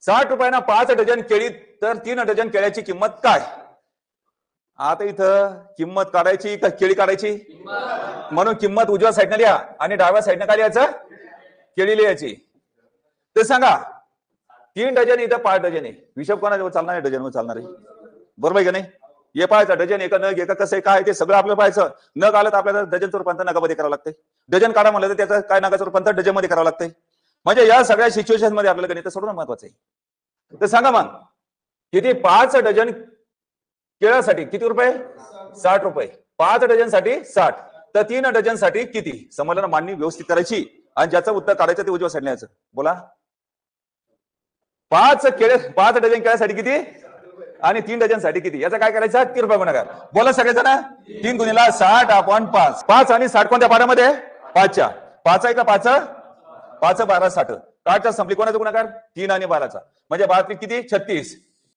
60 रुपयांना 5 डझन केळी तर 3 डझन केळ्याची किंमत काय? आता इथं किंमत काढायची का केळी काढायची? म्हणून किंमत उजव्या साईडने लिहा आणि डाव्या साईडने काय लिहायचं? केळी लिहायची. ते सांगा 3 डझन इथं 5 डझन आहे. हिशोब कोणाच्या चालणार आहे? डझन चालणार आहे. बरोबर आहे का नाही? हे पाहायचं डझन एका नग एका कसं आहे काय ते सगळं आपल्याला पाहायचं. नग आलं तर आपल्याला डझनचं रूपांतर नगामध्ये करावं लागतंय. डझन काढा म्हणलं तर त्याचं काय नगाचं रूपांतर डझन मध्ये करावं लागतंय. म्हणजे या सगळ्या सिच्युएशन मध्ये आपल्याला गणित सोडवणं महत्वाचं आहे. तर सांगा मग किती 5 डझन केळ्यासाठी किती रुपये? 60 रुपये. 5 डझन साठी 60 तर 3 डझन साठी किती? समजलं ना? मांडणी व्यवस्थित करायची आणि ज्याचं उत्तर काढायचं ते उजव्या साईडने यायचं. बोला 5 डझन केळ्यासाठी किती आणि 3 डझन साठी किती? याचं काय करायचं? 3 रुपये गुणाकार. बोला सगळेजण. 3 गुणिला 60/5. 5 आणि 60 कोणत्या पाड्यामध्ये? 5च्या. 5 आहे का 5? 5 12 60. 60चा संपली कोणाचा गुणाकार? 3 आणि 12चा. म्हणजे 12 किती? 36.